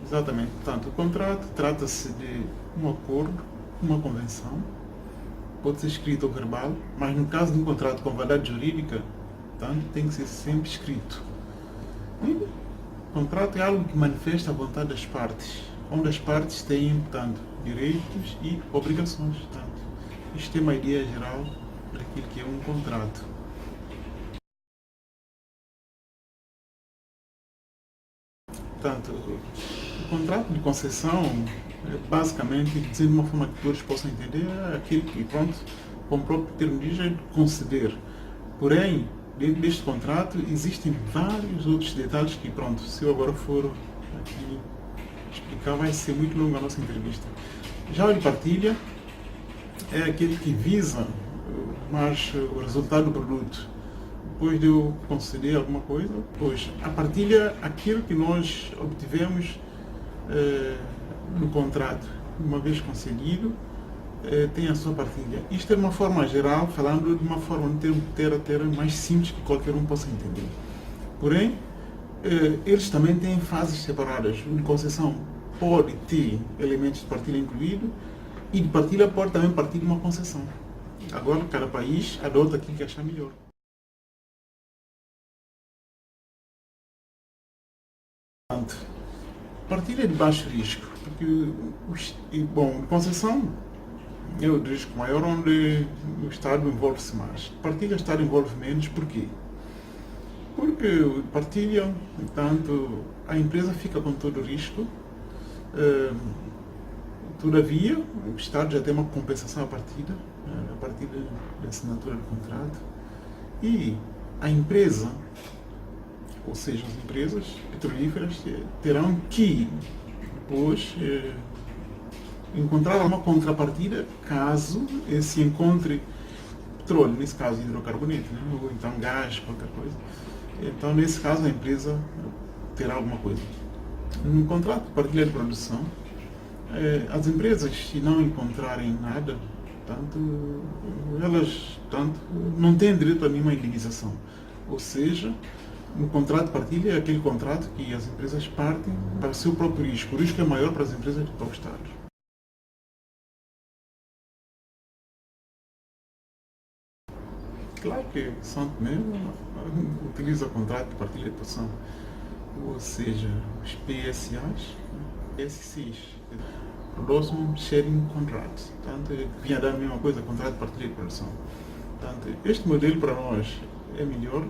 Exatamente. Portanto, o contrato trata-se de um acordo, uma convenção, pode ser escrito ou verbal, mas no caso de um contrato com validade jurídica, portanto, tem que ser sempre escrito. E o contrato é algo que manifesta a vontade das partes, onde as partes têm, portanto, direitos e obrigações. Portanto, isto é uma ideia geral daquilo que é um contrato. Portanto, o contrato de concessão é basicamente, dizer de uma forma que todos possam entender, é aquilo que, pronto, como o próprio termo diz, é conceder. Porém, dentro deste contrato existem vários outros detalhes que, pronto, se eu agora for aqui explicar, vai ser muito longa a nossa entrevista. Já o de partilha é aquele que visa mais o resultado do produto. Depois de eu conceder alguma coisa, pois a partilha, aquilo que nós obtivemos no contrato, uma vez concedido, tem a sua partilha. Isto é de uma forma geral, falando de uma forma um termo a termo mais simples que qualquer um possa entender. Porém, eles também têm fases separadas. Uma concessão pode ter elementos de partilha incluído e de partilha pode também partir de uma concessão. Agora, cada país adota aquilo que achar melhor. Partilha de baixo risco, porque, bom, concessão é o risco maior onde o Estado envolve-se mais. Partilha, o Estado envolve menos, porquê? Porque partilha, portanto, a empresa fica com todo o risco, todavia, o Estado já tem uma compensação a partir da assinatura do contrato, e a empresa, ou seja, as empresas petrolíferas terão que depois encontrar uma contrapartida caso se encontre petróleo, nesse caso hidrocarbonete, né? Ou então gás, qualquer coisa. Então, nesse caso, a empresa terá alguma coisa. No contrato de partilha de produção, as empresas, se não encontrarem nada, elas não têm direito a nenhuma indenização. Ou seja, no contrato de partilha é aquele contrato que as empresas partem para o seu próprio risco. O risco é maior para as empresas do que para o Estado. Claro que São Tomé utiliza contrato de partilha de produção, ou seja, os PSAs, PSCs, Production Sharing Contracts. Portanto, vinha a dar a mesma coisa, contrato de partilha de produção. Portanto, este modelo para nós é melhor,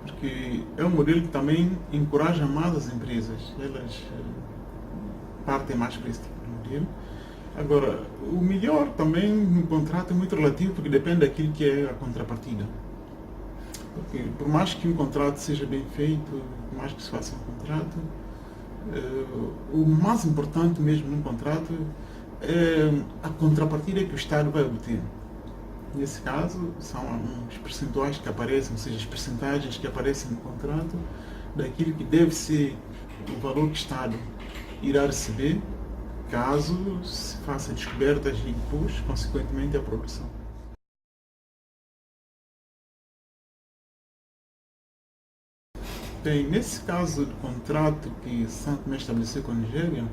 porque é um modelo que também encoraja mais as empresas, elas partem mais para esse tipo de modelo. Agora, o melhor também no contrato é muito relativo, porque depende daquilo que é a contrapartida. Porque por mais que um contrato seja bem feito, por mais que se faça um contrato, o mais importante mesmo num contrato é a contrapartida que o Estado vai obter. Nesse caso, são os percentuais que aparecem, ou seja, as percentagens que aparecem no contrato, daquilo que deve ser o valor que o Estado irá receber, caso se faça descobertas e depois, consequentemente, a produção. Bem, nesse caso de contrato que São Tomé estabeleceu com a Nigéria,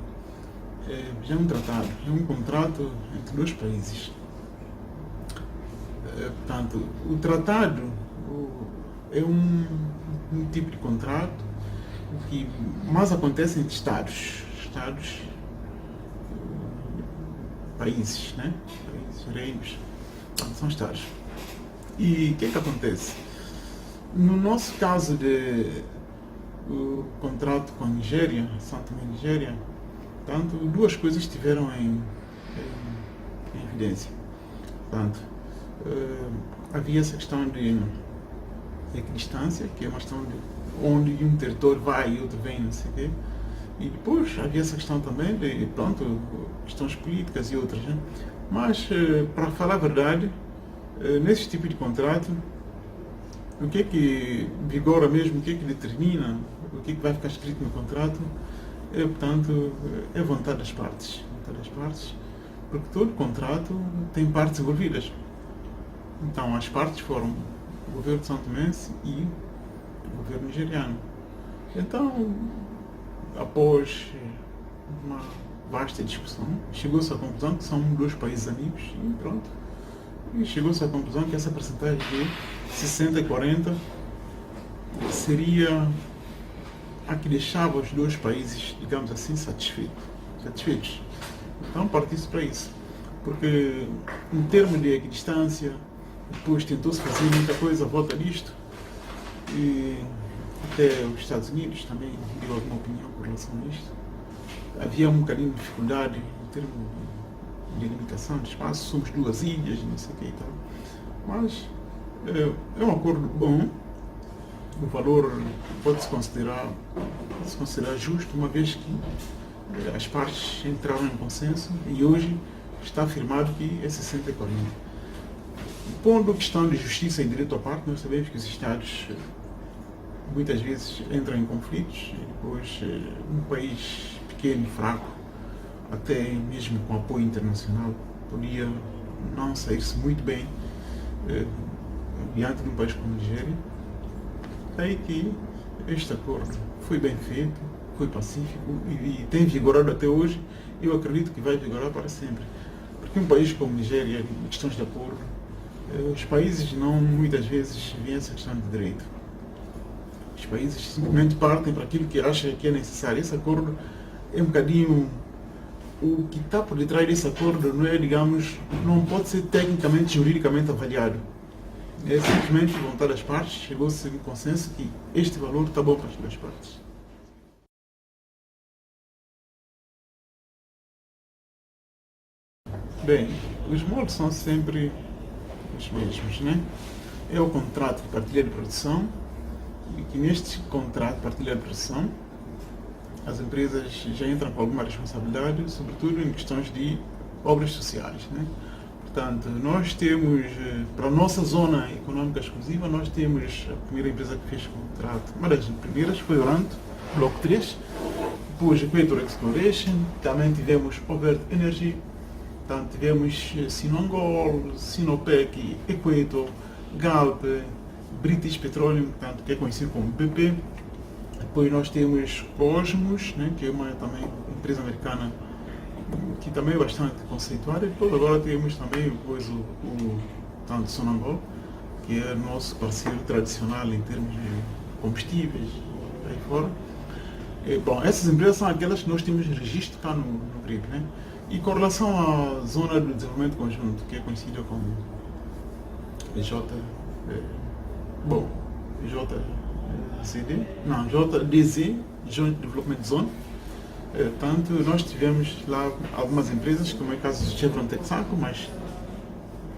já é um tratado, é um contrato entre dois países. Portanto, o tratado é um tipo de contrato que mais acontece entre Estados, países, né? Países, reinos, são Estados. E o que é que acontece? No nosso caso de o contrato com a Nigéria, São Tomé e Nigéria, portanto, duas coisas estiveram em evidência. Portanto, havia essa questão de equidistância, que é uma questão de onde um território vai e outro vem, não sei o quê. E depois havia essa questão também de, pronto, questões políticas e outras. Né? Mas, para falar a verdade, nesse tipo de contrato, o que é que vigora mesmo, o que é que determina, o que é que vai ficar escrito no contrato, portanto, é a vontade das partes. Vontade das partes, porque todo contrato tem partes envolvidas. Então, as partes foram o governo de São Tomé e o governo nigeriano. Então, após uma vasta discussão, chegou-se à conclusão que são dois países amigos e pronto. E chegou-se à conclusão que essa percentagem de 60 e 40 seria a que deixava os dois países, digamos assim, satisfeitos. Então partiu-se para isso. Porque em termos de equidistância, depois tentou-se fazer muita coisa à volta disto, e até os Estados Unidos também deu alguma opinião com relação a isto. Havia um bocadinho de dificuldade em termos de limitação de espaço, somos duas ilhas, não sei o que e tal. Mas é um acordo bom, o valor pode-se considerar justo, uma vez que as partes entraram em consenso e hoje está afirmado que é 60 e 40. Pondo a questão de justiça e direito à parte, nós sabemos que os Estados muitas vezes entram em conflitos e depois um país pequeno e fraco, até mesmo com apoio internacional, podia não sair-se muito bem diante de um país como a Nigéria. Daí que este acordo foi bem feito, foi pacífico e tem vigorado até hoje. Eu acredito que vai vigorar para sempre. Porque um país como a Nigéria, em questões de acordo, os países não muitas vezes veem essa questão de direito. Os países simplesmente partem para aquilo que acham que é necessário. Esse acordo é um bocadinho... O que está por detrás desse acordo não é, digamos, não pode ser tecnicamente, juridicamente avaliado. É simplesmente vontade das partes, chegou-se a um consenso que este valor está bom para as duas partes. Bem, os moldes são sempre os mesmos, né? É o contrato de partilha de produção, e que neste contrato de partilha de produção as empresas já entram com alguma responsabilidade, sobretudo em questões de obras sociais, né? Portanto, nós temos, para a nossa zona econômica exclusiva, nós temos a primeira empresa que fez contrato, uma das primeiras foi Oranto, Bloco 3, depois Equator Exploration, também tivemos Overt Energy, portanto, tivemos Sinongol, Sinopec, Equator, Galp, British Petroleum, portanto, que é conhecido como BP. Depois nós temos Cosmos, né, que é uma também empresa americana que também é bastante conceituada. E depois agora temos também o Sonangol, que é nosso parceiro tradicional em termos de combustíveis, aí fora. Bom, essas empresas são aquelas que nós temos registro cá no PRIB, né? E com relação à Zona do Desenvolvimento Conjunto, que é conhecida como JDZ, Joint Development Zone. Tanto nós tivemos lá algumas empresas, como é o caso do Chevron Texaco, mas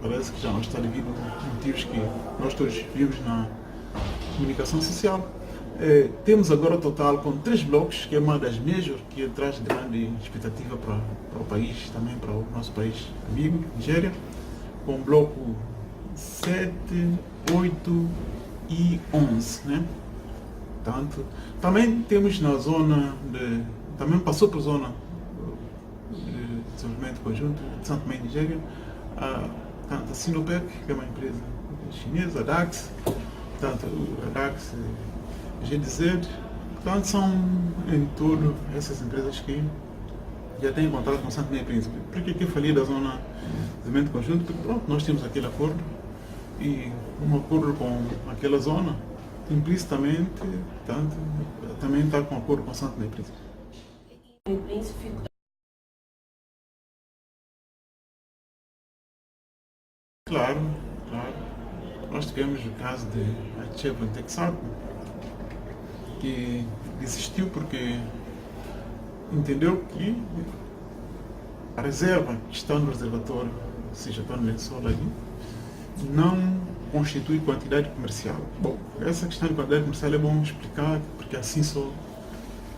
parece que já não está devido a motivos que nós todos vimos na comunicação social. Temos agora o total com 3 blocos, que é uma das major, que traz grande expectativa para o país, também para o nosso país amigo, Nigéria, com o bloco 7, 8 e 11, né? Portanto, também temos na zona também passou por zona de desenvolvimento conjunto de Santo Tomé e Nigéria, a Sinopec, que é uma empresa chinesa, a DAX, portanto, a DAX, GDZ, portanto, são em todo essas empresas que já têm contrato com Santo Tomé e Príncipe. Por que eu falei da zona de desenvolvimento conjunto? Porque pronto, nós temos aquele acordo e um acordo com aquela zona, implicitamente, portanto, também está com acordo com Santo Tomé e Príncipe. Claro. Nós tivemos o caso de Chevron Texaco, que desistiu porque entendeu que a reserva que está no reservatório, ou seja, está no lençol ali, não constitui quantidade comercial. Bom, essa questão de quantidade comercial é bom explicar, porque assim só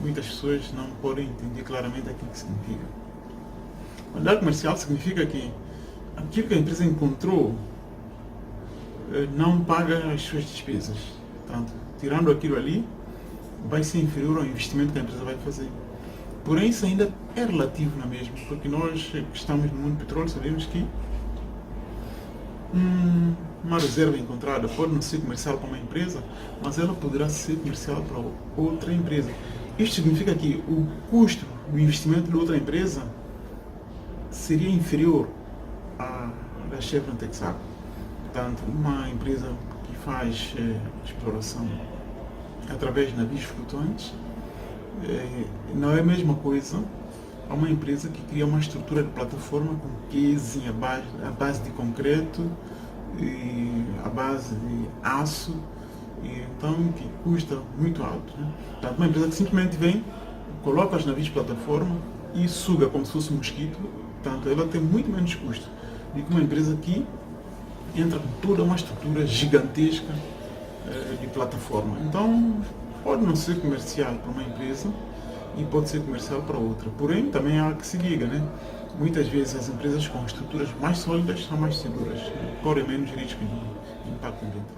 muitas pessoas não podem entender claramente aquilo que significa. Quantidade comercial significa que aquilo que a empresa encontrou não paga as suas despesas. Portanto, tirando aquilo ali, vai ser inferior ao investimento que a empresa vai fazer. Porém, isso ainda é relativo na mesma, porque nós que estamos no mundo do petróleo sabemos que uma reserva encontrada pode não ser comercial para uma empresa, mas ela poderá ser comercial para outra empresa. Isto significa que o custo do investimento de outra empresa seria inferior à da Chevron Texaco. Portanto, uma empresa que faz exploração através de navios flutuantes não é a mesma coisa a uma empresa que cria uma estrutura de plataforma com casing à base de concreto, à base de aço, então que custa muito alto. Né? Portanto, uma empresa que simplesmente vem, coloca os navios de plataforma e suga como se fosse um mosquito, portanto, ela tem muito menos custo do que uma empresa que entra com toda uma estrutura gigantesca de plataforma. Então, pode não ser comercial para uma empresa e pode ser comercial para outra. Porém, também há que se liga, né? Muitas vezes as empresas com estruturas mais sólidas são mais seguras, correm menos risco de impacto ambiental.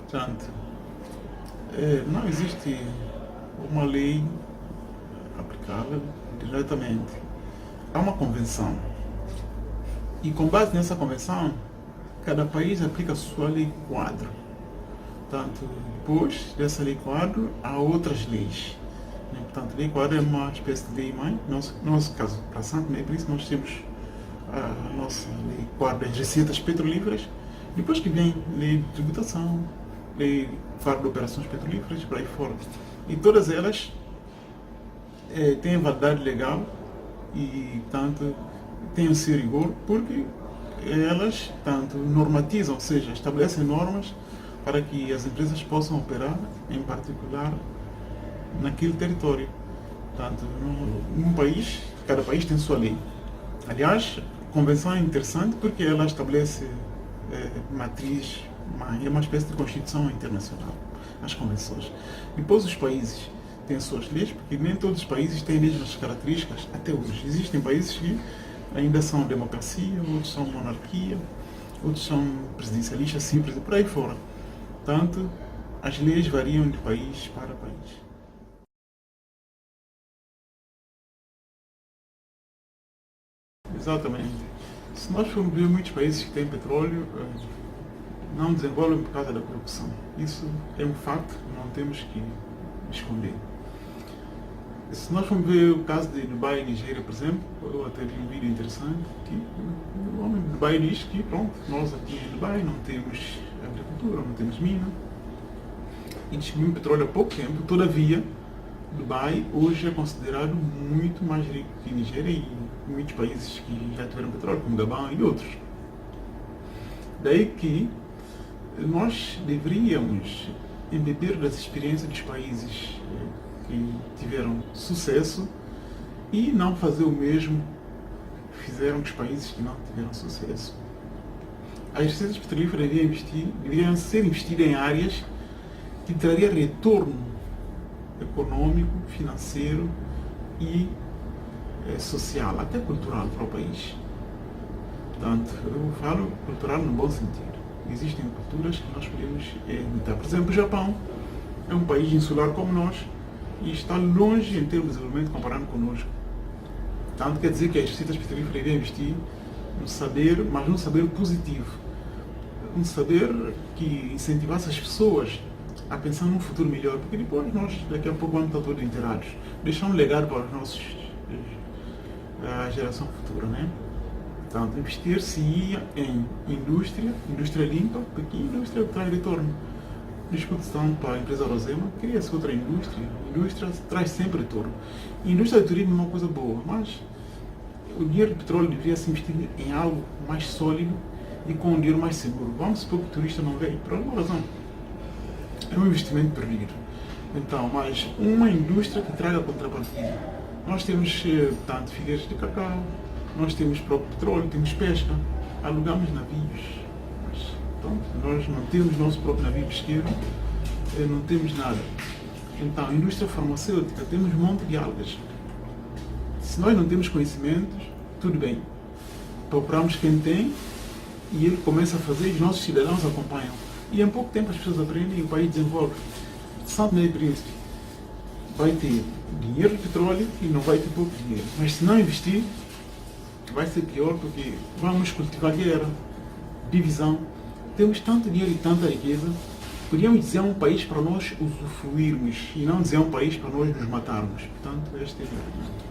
Portanto, não existe uma lei aplicável diretamente. Há uma convenção. E com base nessa convenção, cada país aplica a sua lei quadro. Portanto, depois dessa lei quadro, há outras leis. Portanto, a lei quadro é uma espécie de lei mãe. No nosso caso, para Santo Tomé, por isso nós temos a nossa lei quadro das receitas petrolíferas. Depois que vem lei de tributação, lei quadro de operações petrolíferas, por aí fora. E todas elas têm validade legal e, portanto, têm o seu rigor, porque elas, tanto normatizam, ou seja, estabelecem normas para que as empresas possam operar, em particular, naquele território. Portanto, num país, cada país tem sua lei. Aliás, a convenção é interessante porque ela estabelece matriz, é uma espécie de constituição internacional, as convenções. Depois os países têm suas leis, porque nem todos os países têm as mesmas características até hoje. Existem países que ainda são democracia, outros são monarquia, outros são presidencialistas simples e por aí fora. Portanto, as leis variam de país para país. Exatamente. Se nós formos ver muitos países que têm petróleo, não desenvolvem por causa da corrupção. Isso é um fato, não temos que esconder. Se nós formos ver o caso de Dubai e Nigéria, por exemplo, eu até vi um vídeo interessante que o homem de Dubai diz que, pronto, nós aqui em Dubai não temos agricultura, não temos mina, e descobrimos petróleo há pouco tempo. Todavia, Dubai hoje é considerado muito mais rico que Nigéria e muitos países que já tiveram petróleo, como Gabão e outros. Daí que nós deveríamos embeber das experiências dos países que tiveram sucesso e não fazer o mesmo que fizeram os países que não tiveram sucesso. As receitas petrolíferas deveriam ser investidas em áreas que traria retorno econômico, financeiro e social, até cultural para o país. Portanto, eu falo cultural no bom sentido. Existem culturas que nós podemos imitar. Por exemplo, o Japão é um país insular como nós e está longe em termos de desenvolvimento comparado conosco. Tanto quer dizer que as receitas petrolíferas deveriam investir no saber, mas num saber positivo. Um saber que incentivasse as pessoas a pensar num futuro melhor, porque depois nós, daqui a pouco, vamos estar todos inteirados. Deixar um legado para os nossos, a geração futura, né? Portanto, investir-se em indústria limpa, porque indústria traz retorno. Discute-se tanto para a empresa Rosema, cria-se outra indústria. Indústria traz sempre retorno. Indústria de turismo é uma coisa boa, mas o dinheiro do petróleo deveria se investir em algo mais sólido e com um dinheiro mais seguro. Vamos supor que o turista não veio, por alguma razão. É um investimento perdido. Então, mas uma indústria que traga contrapartida. Nós temos tanto figueiras de cacau, nós temos próprio petróleo, temos pesca, alugamos navios. Mas, então, nós não temos nosso próprio navio pesqueiro, não temos nada. Então, a indústria farmacêutica, temos um monte de algas. Se nós não temos conhecimentos, tudo bem. Procuramos quem tem e ele começa a fazer e os nossos cidadãos acompanham. E em pouco tempo as pessoas aprendem e o país desenvolve. São Tomé e Príncipe vai ter dinheiro de petróleo e não vai ter pouco dinheiro. Mas se não investir, vai ser pior porque vamos cultivar guerra, divisão. temos tanto dinheiro e tanta riqueza, podíamos dizer um país para nós usufruirmos e não dizer um país para nós nos matarmos. Portanto, este é o meu opinião.